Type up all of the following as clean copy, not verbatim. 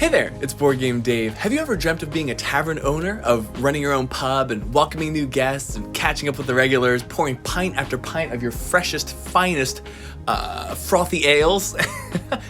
Hey there, it's BoardGameDave. Have you ever dreamt of being a tavern owner, of running your own pub and welcoming new guests and catching up with the regulars, pouring pint after pint of your freshest, finest, frothy ales?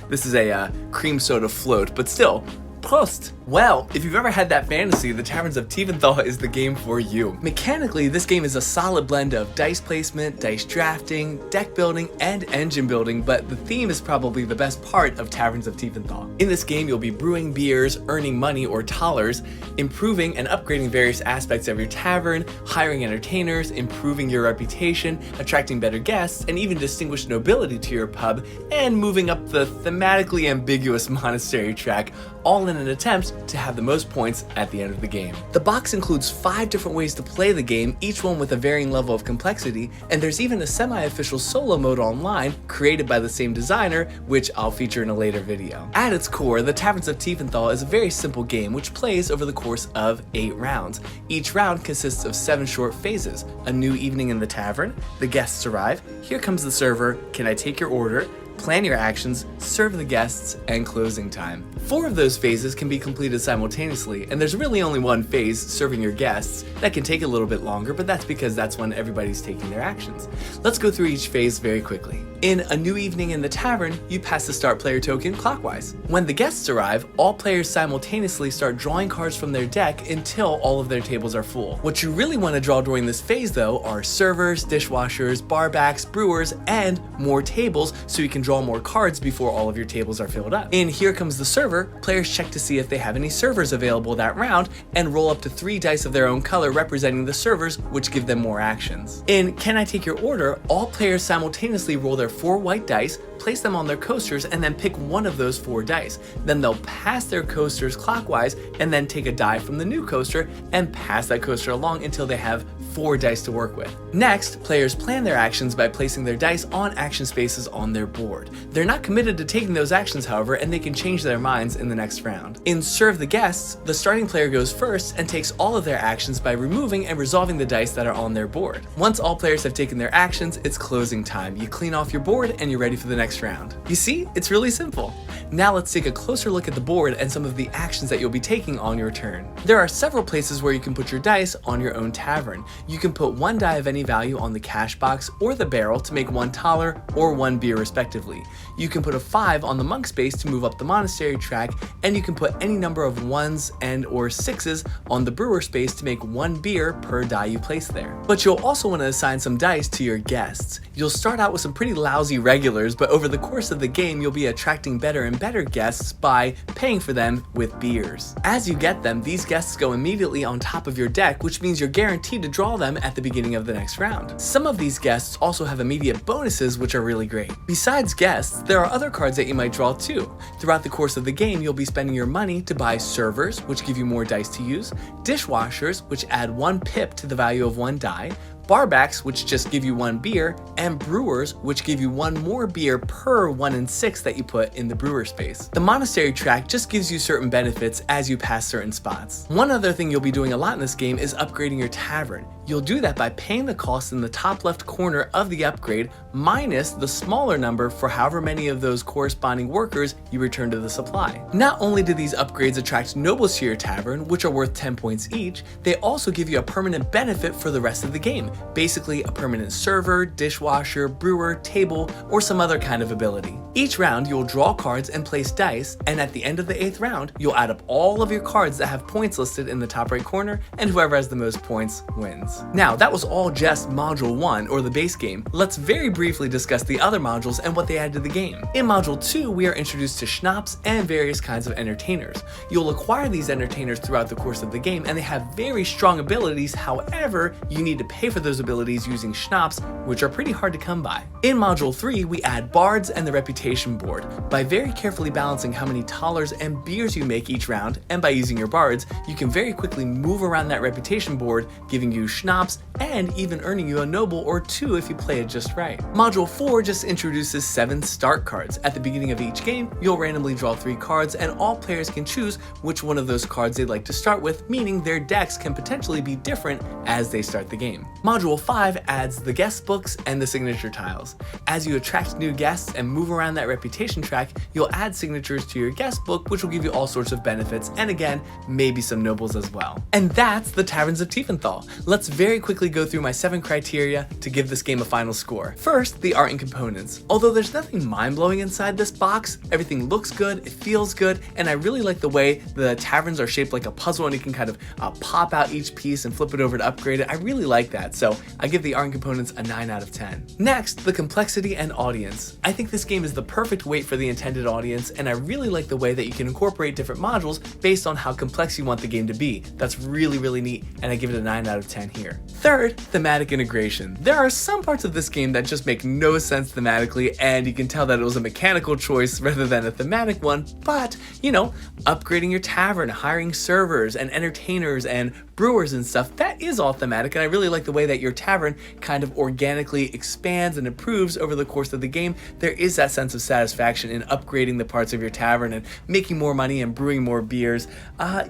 This is a cream soda float, but still, Prost! Well, if you've ever had that fantasy, the Taverns of Tiefenthal is the game for you. Mechanically, this game is a solid blend of dice placement, dice drafting, deck building, and engine building, but the theme is probably the best part of Taverns of Tiefenthal. In this game, you'll be brewing beers, earning money or thalers, improving and upgrading various aspects of your tavern, hiring entertainers, improving your reputation, attracting better guests, and even distinguished nobility to your pub, and moving up the thematically ambiguous monastery track, all in an attempt to have the most points at the end of the game. The box includes 5 different ways to play the game, each one with a varying level of complexity, and there's even a semi-official solo mode online created by the same designer, which I'll feature in a later video. At its core, the Taverns of Tiefenthal is a very simple game which plays over the course of 8 rounds. Each round consists of 7 short phases: a new evening in the tavern, the guests arrive, here comes the server, can I take your order, plan your actions, serve the guests, and closing time. 4 of those phases can be completed simultaneously, and there's really only one phase, serving your guests, that can take a little bit longer, but that's because that's when everybody's taking their actions. Let's go through each phase very quickly. In A New Evening in the Tavern, you pass the start player token clockwise. When the guests arrive, all players simultaneously start drawing cards from their deck until all of their tables are full. What you really want to draw during this phase though are servers, dishwashers, barbacks, brewers, and more tables so you can draw more cards before all of your tables are filled up. In Here Comes the Server, players check to see if they have any servers available that round and roll up to 3 dice of their own color representing the servers, which give them more actions. In Can I Take Your Order, all players simultaneously roll their 4 white dice, place them on their coasters, and then pick one of those 4 dice. Then they'll pass their coasters clockwise and then take a die from the new coaster and pass that coaster along until they have 4 dice to work with. Next, players plan their actions by placing their dice on action spaces on their board. They're not committed to taking those actions, however, and they can change their minds in the next round. In Serve the Guests, the starting player goes first and takes all of their actions by removing and resolving the dice that are on their board. Once all players have taken their actions, it's closing time. You clean off your board and you're ready for the next round. You see, it's really simple. Now let's take a closer look at the board and some of the actions that you'll be taking on your turn. There are several places where you can put your dice on your own tavern. You can put 1 die of any value on the cash box or the barrel to make 1 thaler or 1 beer respectively. You can put a 5 on the monk space to move up the monastery track, and you can put any number of 1s and or 6s on the brewer space to make 1 beer per die you place there. But you'll also want to assign some dice to your guests. You'll start out with some pretty lousy regulars, but over the course of the game you'll be attracting better and better guests by paying for them with beers. As you get them, these guests go immediately on top of your deck, which means you're guaranteed to draw them at the beginning of the next round. Some of these guests also have immediate bonuses, which are really great. Besides guests, there are other cards that you might draw too. Throughout the course of the game, you'll be spending your money to buy servers, which give you more dice to use, dishwashers, which add 1 pip to the value of 1 die, barbacks, which just give you 1 beer, and brewers, which give you 1 more beer per 1 and 6 that you put in the brewer space. The monastery track just gives you certain benefits as you pass certain spots. One other thing you'll be doing a lot in this game is upgrading your tavern. You'll do that by paying the cost in the top left corner of the upgrade minus the smaller number for however many of those corresponding workers you return to the supply. Not only do these upgrades attract nobles to your tavern, which are worth 10 points each, they also give you a permanent benefit for the rest of the game. Basically a permanent server, dishwasher, brewer, table, or some other kind of ability. Each round you'll draw cards and place dice, and at the end of the 8th round you'll add up all of your cards that have points listed in the top right corner, and whoever has the most points wins. Now that was all just Module 1, or the base game. Let's very briefly discuss the other modules and what they add to the game. In Module 2 we are introduced to schnapps and various kinds of entertainers. You'll acquire these entertainers throughout the course of the game, and they have very strong abilities. However, you need to pay for those abilities using schnapps, which are pretty hard to come by. In Module 3 we add bards and the reputation board. By very carefully balancing how many thalers and beers you make each round, and by using your bards, you can very quickly move around that reputation board, giving you schnapps and even earning you a noble or 2 if you play it just right. Module 4 just introduces 7 start cards. At the beginning of each game, you'll randomly draw 3 cards, and all players can choose which one of those cards they'd like to start with, meaning their decks can potentially be different as they start the game. Module 5 adds the guest books and the signature tiles. As you attract new guests and move around that reputation track, you'll add signatures to your guest book, which will give you all sorts of benefits, and again, maybe some nobles as well. And that's the Taverns of Tiefenthal. Let's very quickly go through my 7 criteria to give this game a final score. First, the art and components. Although there's nothing mind-blowing inside this box, everything looks good, it feels good, and I really like the way the taverns are shaped like a puzzle and you can kind of pop out each piece and flip it over to upgrade it. I really like that, so I give the art and components a 9 out of 10. Next, the complexity and audience. I think this game is the perfect weight for the intended audience, and I really like the way that you can incorporate different modules based on how complex you want the game to be. That's really, really neat, and I give it a 9 out of 10 here. Third, thematic integration. There are some parts of this game that just make no sense thematically, and you can tell that it was a mechanical choice rather than a thematic one, but, you know, upgrading your tavern, hiring servers and entertainers and brewers and stuff, that is all thematic, and I really like the way that your tavern kind of organically expands and improves over the course of the game. There is that sense of satisfaction in upgrading the parts of your tavern and making more money and brewing more beers.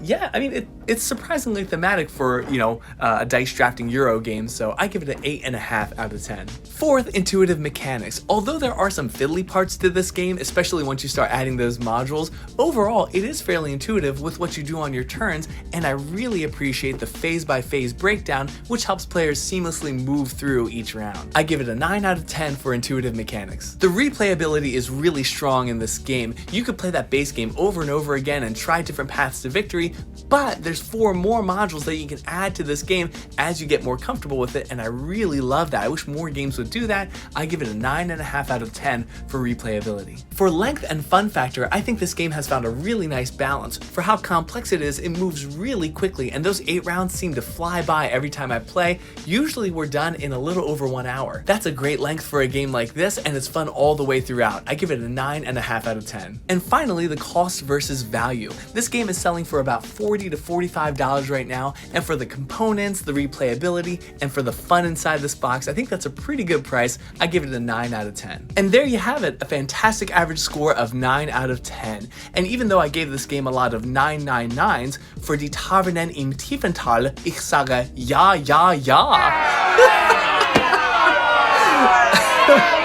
Yeah, I mean, it's surprisingly thematic for, you know, a dice drafting Euro game, so I give it an 8.5 out of 10. Fourth, intuitive mechanics. Although there are some fiddly parts to this game, especially once you start adding those modules, overall it is fairly intuitive with what you do on your turns, and I really appreciate the phase-by-phase breakdown, which helps players seamlessly move through each round. I give it a 9 out of 10 for intuitive mechanics. The replayability is really strong in this game. You could play that base game over and over again and try different paths to victory, but there's 4 more modules that you can add to this game as you get more comfortable with it, and I really love that. I wish more games would do that. I give it a 9.5 out of 10 for replayability. For length and fun factor, I think this game has found a really nice balance. For how complex it is, it moves really quickly, and those 8 rounds seem to fly by every time I play. Usually we're done in a little over 1 hour. That's a great length for a game like this, and it's fun all the way throughout. I give it a 9.5 out of 10. And finally, the cost versus value. This game is selling for about $40 to $45 right now, and for the components, the replayability, and for the fun inside this box, I think that's a pretty good price. I give it a 9 out of 10. And there you have it, a fantastic average score of 9 out of 10. And even though I gave this game a lot of 999s, for die Tavernen im Tiefenthal, ich sage ja, ja, ja.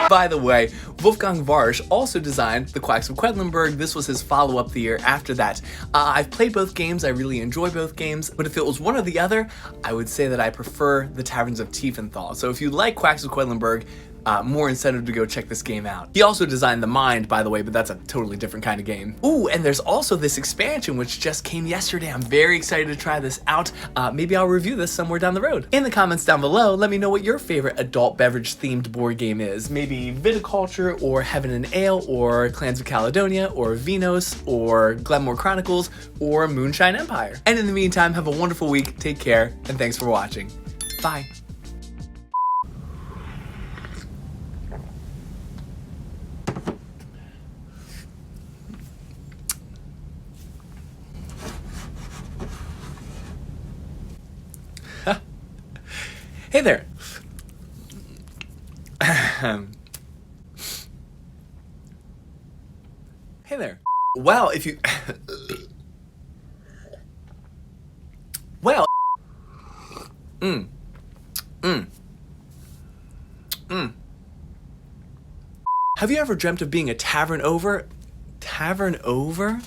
By the way, Wolfgang Warsch also designed The Quacks of Quedlinburg. This was his follow-up the year after that. I've played both games, I really enjoy both games, but if it was one or the other, I would say that I prefer the Taverns of Tiefenthal. So if you like Quacks of Quedlinburg, more incentive to go check this game out. He also designed The Mind, by the way, but that's a totally different kind of game. Ooh, and there's also this expansion which just came yesterday. I'm very excited to try this out. Maybe I'll review this somewhere down the road. In the comments down below, let me know what your favorite adult beverage themed board game is. Maybe Viticulture, or Heaven and Ale, or Clans of Caledonia, or Vinos, or Glenmore Chronicles, or Moonshine Empire. And in the meantime, have a wonderful week, take care, and thanks for watching. Bye. Hey there. Hey there. Well, if you... Well... Have you ever dreamt of being a tavern over? Tavern over?